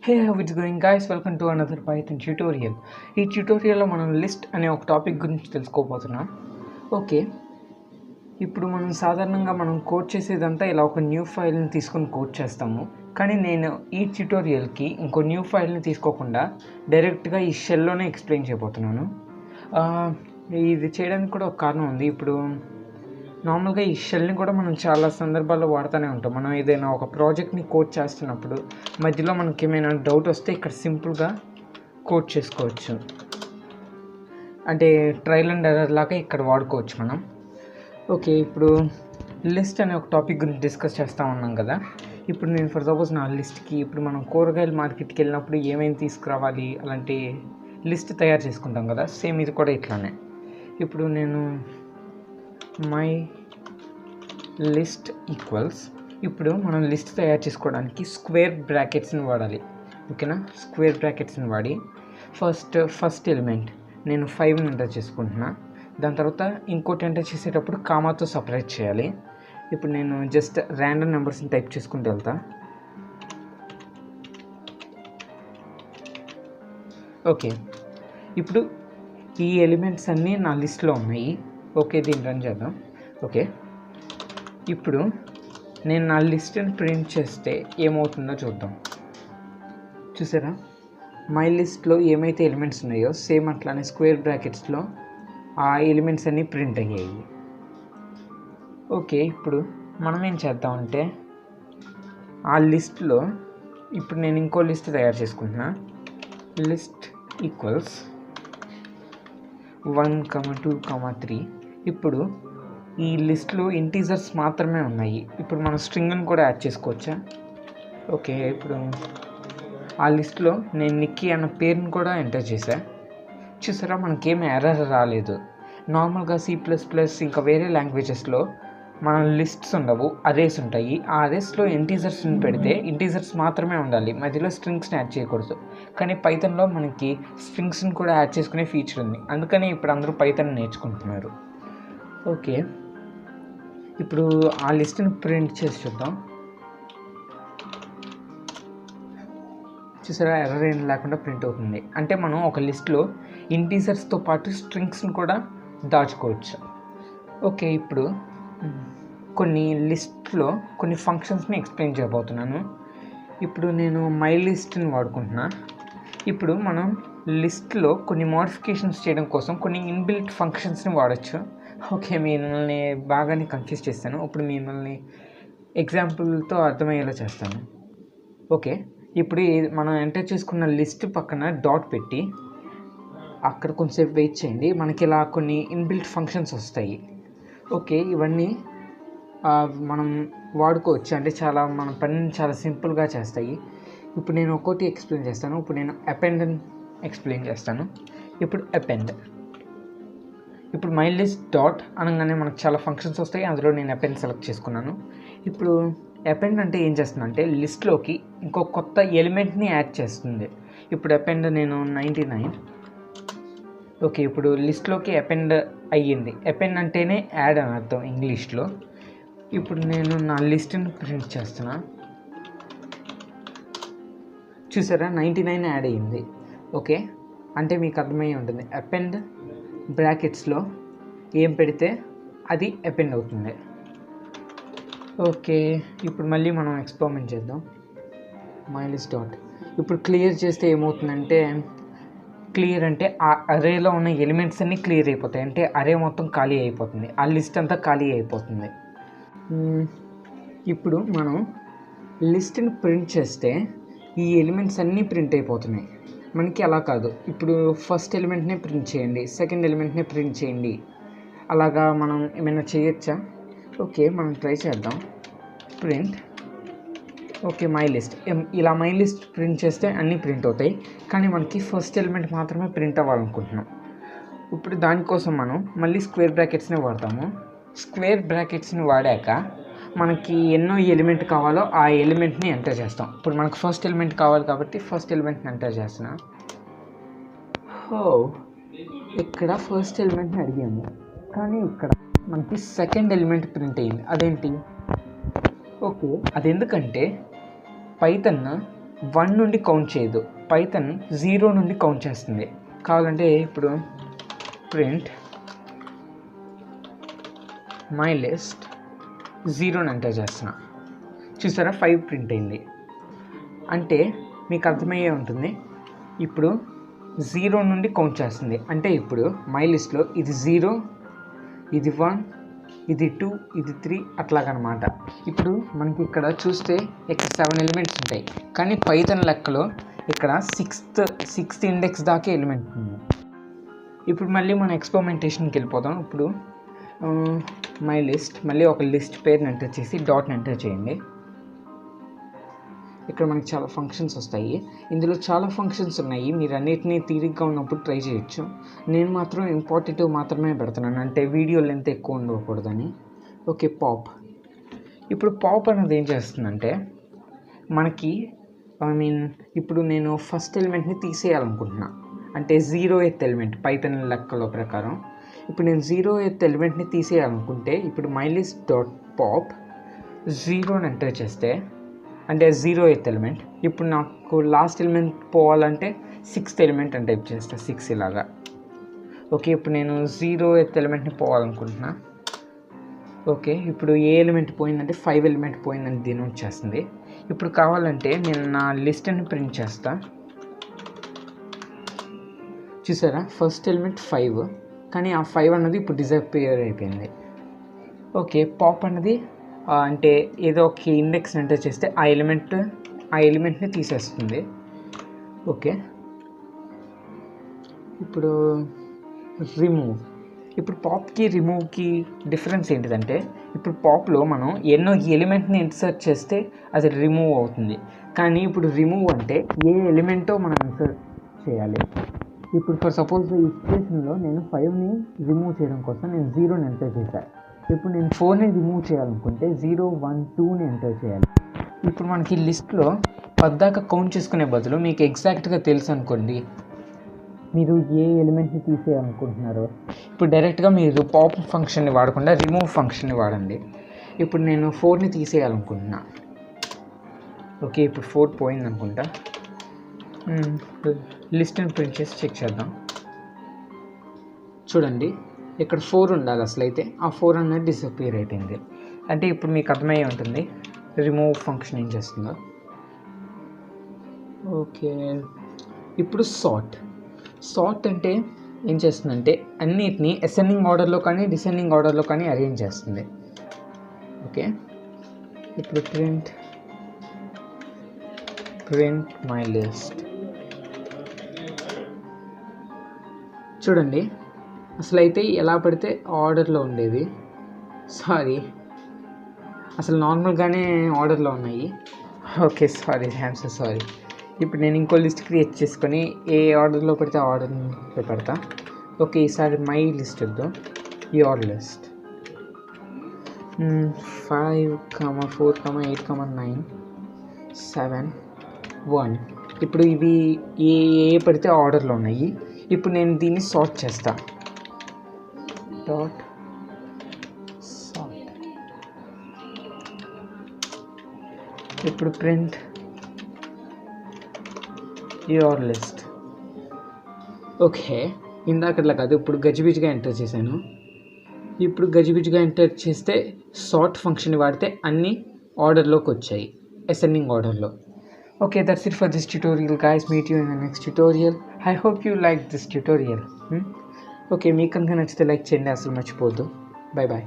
Hey, how it's going guys? Welcome to another Python tutorial. ఈ ట్యూటోరియల్లో మనం list అనే ఒక టాపిక్ గురించి తెలుసుకోబోతున్నాం. ఓకే, ఇప్పుడు సాధారణంగా మనం కోడ్ చేసేదంతా ఇలా ఒక న్యూ ఫైల్ని తీసుకొని కోడ్ చేస్తాము. కానీ నేను ఈ ట్యూటోరియల్కి ఇంకో న్యూ ఫైల్ని తీసుకోకుండా డైరెక్ట్గా ఈ షెల్లోనే ఎక్స్ప్లెయిన్ చేయబోతున్నాను. ఇది చేయడానికి కూడా ఒక కారణం ఉంది. ఇప్పుడు నార్మల్గా ఈ షెల్ని కూడా మనం చాలా సందర్భాల్లో వాడుతూనే ఉంటాం. మనం ఏదైనా ఒక ప్రాజెక్ట్ని కోడ్ చేస్తున్నప్పుడు మధ్యలో మనకి ఏమైనా డౌట్ వస్తే ఇక్కడ సింపుల్గా కోడ్ చేసుకోవచ్చు. అంటే ట్రయల్ అండ్ ఎర్రర్ లాగా ఇక్కడ వాడుకోవచ్చు మనం. ఓకే, ఇప్పుడు లిస్ట్ అనే ఒక టాపిక్ గురించి డిస్కస్ చేస్తూ ఉన్నాం కదా. ఇప్పుడు నేను ఫర్ సపోజ్ నా లిస్ట్కి ఇప్పుడు మనం కూరగాయల మార్కెట్కి వెళ్ళినప్పుడు ఏమేమి తీసుకురావాలి అలాంటి లిస్ట్ తయారు చేసుకుంటాం కదా. సేమ్ ఇది కూడా ఇట్లానే. ఇప్పుడు నేను మై లిస్ట్ ఈక్వల్స్, ఇప్పుడు మనం లిస్ట్ తయారు చేసుకోవడానికి స్క్వేర్ బ్రాకెట్స్ని వాడాలి. ఓకేనా, స్క్వేర్ బ్రాకెట్స్ని వాడి ఫస్ట్ ఎలిమెంట్ నేను 5ని ఎంటర్ చేసుకుంటున్నా. దాని తర్వాత ఇంకోటి ఎంటర్ చేసేటప్పుడు కామాతో సపరేట్ చేయాలి. ఇప్పుడు నేను జస్ట్ ర్యాండమ్ నెంబర్స్ని టైప్ చేసుకుంటూ వెళ్తా. ఓకే, ఇప్పుడు ఈ ఎలిమెంట్స్ అన్నీ నా లిస్ట్లో ఉన్నాయి. ఓకే, దీన్ని రన్ చేద్దాం. ఓకే, ఇప్పుడు నేను నా లిస్ట్ని ప్రింట్ చేస్తే ఏమవుతుందో చూద్దాం. చూసారా, మై లిస్ట్లో ఏమైతే ఎలిమెంట్స్ ఉన్నాయో సేమ్ అట్లానే స్క్వేర్ బ్రాకెట్స్లో ఆ ఎలిమెంట్స్ అన్నీ ప్రింట్ అయ్యాయి. ఓకే, ఇప్పుడు మనం ఏం చేద్దామంటే ఆ లిస్ట్లో ఇప్పుడు నేను ఇంకో లిస్ట్ తయారు చేసుకుంటున్నా. List equals 1, 2, 3. ఇప్పుడు ఈ లిస్ట్లో ఇంటీజర్స్ మాత్రమే ఉన్నాయి. ఇప్పుడు మనం స్ట్రింగ్ని కూడా యాడ్ చేసుకోవచ్చా? ఓకే, ఇప్పుడు ఆ లిస్ట్లో నేను నిక్కీ అన్న పేరుని కూడా ఎంటర్ చేశా. చూసారా, మనకేమీ ఎర్రర్ రాలేదు. నార్మల్గా C++ ఇంకా వేరే లాంగ్వేజెస్లో మన లిస్ట్స్ ఉండవు, అరేస్ ఉంటాయి. ఆ అరేస్లో ఇంటీజర్స్ని పెడితే ఇంటీజర్స్ మాత్రమే ఉండాలి, మధ్యలో స్ట్రింగ్స్ని యాడ్ చేయకూడదు. కానీ పైథాన్లో మనకి స్ట్రింగ్స్ని కూడా యాడ్ చేసుకునే ఫీచర్ ఉంది. అందుకని ఇప్పుడు అందరూ పైథాన్ నేర్చుకుంటున్నారు. ఓకే, ఇప్పుడు ఆ లిస్ట్ని ప్రింట్ చేసి చూద్దాం. చూసారా, ఎర్రర్ ఏం లేకుండా ప్రింట్ అవుతుంది. అంటే మనం ఒక లిస్ట్లో ఇంటీజర్స్తో పాటు స్ట్రింగ్స్ని కూడా దాచుకోవచ్చు. ఓకే, ఇప్పుడు కొన్ని లిస్ట్లో కొన్ని ఫంక్షన్స్ని ఎక్స్ప్లెయిన్ చేయబోతున్నాను. ఇప్పుడు నేను మై లిస్ట్ని వాడుకుంటున్నా. ఇప్పుడు మనం లిస్ట్లో కొన్ని మోడిఫికేషన్స్ చేయడం కోసం కొన్ని ఇన్బిల్ట్ ఫంక్షన్స్ని వాడచ్చు. ఓకే, మిమ్మల్ని బాగానే కన్ఫ్యూజ్ చేస్తాను. ఇప్పుడు మిమ్మల్ని ఎగ్జాంపుల్తో అర్థమయ్యేలా చేస్తాను. ఓకే, ఇప్పుడు మనం ఎంటర్ చేసుకున్న లిస్ట్ పక్కన డాట్ పెట్టి అక్కడ కొంచెంసేపు వెయిట్ చేయండి. మనకి ఇలా కొన్ని ఇన్బిల్ట్ ఫంక్షన్స్ వస్తాయి. ఓకే, ఇవన్నీ మనం వాడుకోవచ్చు. అంటే మన పనిని చాలా సింపుల్గా చేస్తాయి. ఇప్పుడు నేను ఒక్కోటి ఎక్స్ప్లెయిన్ చేస్తాను. ఇప్పుడు నేను అపెండ్ ఎక్స్ప్లెయిన్ చేస్తాను. ఇప్పుడు అపెండ్, ఇప్పుడు మై లిస్ట్ డాట్ అనగానే మనకు చాలా ఫంక్షన్స్ వస్తాయి. అందులో నేను అపెండ్ సెలెక్ట్ చేసుకున్నాను. ఇప్పుడు అపెండ్ అంటే ఏం చేస్తుంది అంటే లిస్ట్లోకి ఇంకో కొత్త ఎలిమెంట్ని యాడ్ చేస్తుంది. ఇప్పుడు అపెండ్ నేను 99. ఓకే, ఇప్పుడు లిస్ట్లోకి అపెండ్ అయ్యింది. అపెండ్ అంటేనే యాడ్ అని అర్థం ఇంగ్లీష్లో. ఇప్పుడు నేను నా లిస్ట్ని ప్రింట్ చేస్తున్నా. చూసారా, 99 యాడ్ అయ్యింది. ఓకే, అంటే మీకు అర్థమయ్యి ఉంటుంది. అపెండ్ బ్రాకెట్స్లో ఏం పెడితే అది అపెండ్ అవుతుంది. ఓకే, ఇప్పుడు మళ్ళీ మనం ఎక్స్పెరిమెంట్ చేద్దాం. మై లిస్ట్ డాట్, ఇప్పుడు క్లియర్ చేస్తే ఏమవుతుందంటే, క్లియర్ అంటే ఆ అరేలో ఉన్న ఎలిమెంట్స్ అన్నీ క్లియర్ అయిపోతాయి. అంటే అరే మొత్తం ఖాళీ అయిపోతుంది, ఆ లిస్ట్ అంతా ఖాళీ అయిపోతుంది. ఇప్పుడు మనం లిస్ట్ని ప్రింట్ చేస్తే ఈ ఎలిమెంట్స్ అన్నీ ప్రింట్ అయిపోతున్నాయి. మనకి అలా కాదు. ఇప్పుడు ఫస్ట్ ఎలిమెంట్నే ప్రింట్ చేయండి, సెకండ్ ఎలిమెంట్నే ప్రింట్ చేయండి, అలాగా మనం ఏమైనా చేయొచ్చా? ఓకే, మనం ట్రై చేద్దాం. Print, okay, my list. ఇలా మై లిస్ట్ ప్రింట్ చేస్తే అన్నీ ప్రింట్ అవుతాయి. కానీ మనకి ఫస్ట్ ఎలిమెంట్ మాత్రమే ప్రింట్ అవ్వాలనుకుంటున్నాం. ఇప్పుడు దానికోసం మనం మళ్ళీ స్క్వేర్ బ్రాకెట్స్ని వాడతాము. స్క్వేర్ బ్రాకెట్స్ని వాడాక మనకి ఎన్నో ఎలిమెంట్ కావాలో ఆ ఎలిమెంట్ని ఎంటర్ చేస్తాం. ఇప్పుడు మనకు ఫస్ట్ ఎలిమెంట్ కావాలి కాబట్టి ఫస్ట్ ఎలిమెంట్ని ఎంటర్ చేస్తున్నా. ఇక్కడ ఫస్ట్ ఎలిమెంట్ని అడిగాము, కానీ ఇక్కడ మనకి సెకండ్ ఎలిమెంట్ ప్రింట్ అయ్యింది. అదేంటి? ఓకే, అది ఎందుకంటే పైథాన్ 1 నుండి కౌంట్ చేయదు, పైథాన్ 0 నుండి కౌంట్ చేస్తుంది. కావాలంటే ఇప్పుడు ప్రింట్ మై లిస్ట్ 0 ఎంటర్ చేస్తున్నా. చూసారా 5 ప్రింట్ అయింది. అంటే మీకు అర్థమయ్యే ఉంటుంది. ఇప్పుడు 0 నుండి కౌంట్ చేస్తుంది. అంటే ఇప్పుడు మై లిస్ట్లో ఇది 0, ఇది 1, ఇది 2, ఇది 3 అట్లాగనమాట. ఇప్పుడు మనకి ఇక్కడ చూస్తే ఇక్కడ 7 ఎలిమెంట్స్ ఉంటాయి, కానీ పైథాన్ లెక్కలో ఇక్కడ సిక్స్త్ ఇండెక్స్ దాకా ఎలిమెంట్ ఉంది. ఇప్పుడు మళ్ళీ మన ఎక్స్పెరిమెంటేషన్కి వెళ్ళిపోదాం. ఇప్పుడు మై లిస్ట్, మళ్ళీ ఒక లిస్ట్ పేరుని ఎంటర్ చేసి డాట్ని ఎంటర్ చేయండి. ఇక్కడ మనకి చాలా ఫంక్షన్స్ వస్తాయి. ఇందులో చాలా ఫంక్షన్స్ ఉన్నాయి. మీరు అన్నిటినీ తీరిగ్గా ఉన్నప్పుడు ట్రై చేయొచ్చు. నేను మాత్రం ఇంపార్టెంట్ మాత్రమే పెడుతున్నాను, అంటే వీడియో లెంత్ ఎక్కువ ఉండకూడదని. Okay, pop. ఇప్పుడు పాప్ అనేది ఏం చేస్తుందంటే మనకి ఇప్పుడు నేను ఫస్ట్ ఎలిమెంట్ని తీసేయాలనుకుంటున్నా, అంటే 0th ఎలిమెంట్ పైథాన్ లెక్కలో ప్రకారం. ఇప్పుడు నేను 0th ఎలిమెంట్ని తీసేయాలనుకుంటే ఇప్పుడు myList డాట్ పాప్ 0 ఎంటర్ చేస్తే, అంటే 0th ఎలిమెంట్. ఇప్పుడు నాకు లాస్ట్ ఎలిమెంట్ పోవాలంటే 6th ఎలిమెంట్ అని టైప్ చేస్తా, 6 ఇలాగా. ఓకే, ఇప్పుడు నేను 0th ఎలిమెంట్ని పోవాలనుకుంటున్నా. ఓకే, ఇప్పుడు ఏ ఎలిమెంట్ పోయిందంటే 5 ఎలిమెంట్ పోయిందని డినోట్ చేస్తుంది. ఇప్పుడు కావాలంటే నేను నా లిస్ట్ని ప్రింట్ చేస్తా. చూసారా ఫస్ట్ ఎలిమెంట్ 5, కానీ ఆ 5 అన్నది ఇప్పుడు డిసపియర్ అయిపోయింది. ఓకే, పాప్ అన్నది అంటే ఏదో ఒక ఇండెక్స్ ఎంటర్ చేస్తే ఆ ఎలిమెంట్ని తీసేస్తుంది. ఓకే, ఇప్పుడు రిమూవ్. ఇప్పుడు పాప్కి రిమూవ్కి డిఫరెన్స్ ఏంటిదంటే, ఇప్పుడు పాప్లో మనం ఎన్నో ఎలిమెంట్ని ఇన్సర్ట్ చేస్తే అది రిమూవ్ అవుతుంది, కానీ ఇప్పుడు రిమూవ్ అంటే ఏ ఎలిమెంటో మనం ఇన్సర్ట్ చేయాలి. ఇప్పుడు ఫర్ సపోజ్ ఈ సిచ్యువేషన్లో నేను 5ని రిమూవ్ చేయడం కోసం నేను 0ని ఎంటర్ చేశాను. ఇప్పుడు నేను 4ని రిమూవ్ చేయాలనుకుంటే 0, 1, 2ని ఎంటర్ చేయాలి. ఇప్పుడు మనకి లిస్ట్లో 10 దాకా కౌంట్ చేసుకునే బదులు మీకు ఎగ్జాక్ట్గా తెలుసు అనుకోండి మీరు ఏ ఎలిమెంట్ని తీసేయాలనుకుంటున్నారో, ఇప్పుడు డైరెక్ట్గా మీరు పాప్ ఫంక్షన్ని వాడకుండా రిమూవ్ ఫంక్షన్ని వాడండి. ఇప్పుడు నేను 4ని తీసేయాలనుకుంటున్నా. ఓకే, ఇప్పుడు 4 పోయింది అనుకుంటా. లిస్ట్ని ప్రింట్ చేసి చెక్ చేద్దాం. చూడండి ఇక్కడ 4 ఉండాలి అసలు, అయితే ఆ 4 అనేది డిసపియర్ అయిపోయింది. అంటే ఇప్పుడు మీకు అర్థమయ్యే ఉంటుంది రిమూవ్ ఫంక్షన్ ఏం చేస్తుందో. ఓకే, ఇప్పుడు సార్ట్ అంటే ఏం చేస్తుందంటే అన్నిటినీ అసెండింగ్ ఆర్డర్లో కానీ డిసెండింగ్ ఆర్డర్లో కానీ అరేంజ్ చేస్తుంది. ఓకే, ఇప్పుడు ప్రింట్ మై లిస్ట్. చూడండి అసలు అయితే ఎలా పడితే ఆర్డర్లో ఉండేది, అసలు నార్మల్గానే ఆర్డర్లో ఉన్నాయి. Okay, I'm so sorry. ఇప్పుడు నేను ఇంకో లిస్ట్ క్రియేట్ చేసుకొని ఏ ఆర్డర్లో పడితే ఆ ఆర్డర్లో పెడతా. ఓకే, ఈసారి మై లిస్ట్ వద్దు, యువర్ లిస్ట్. 5, 4, 8, 9, 7, 1. ఇప్పుడు ఇవి ఏ పడితే ఆర్డర్లో ఉన్నాయి. ఇప్పుడు నేను దీన్ని సార్ట్ చేస్తా. Dot sort. ఇప్పుడు ప్రింట్ యువర్ లిస్ట్. ఓకే, ఇందాకట్లా కాదు, ఇప్పుడు గజిబిజిగా ఎంటర్ చేశాను. ఇప్పుడు గజిబిజిగా ఎంటర్ చేస్తే సార్ట్ ఫంక్షన్ వాడితే అన్ని ఆర్డర్లోకి వచ్చాయి, అసెండింగ్ ఆర్డర్లో. Okay, that's it for this tutorial guys. Meet you in the next tutorial. I hope you liked this tutorial. Okay, మీకు కనుక నచ్చితే లైక్ చేయండి, అసలు మర్చిపోవద్దు. Bye bye.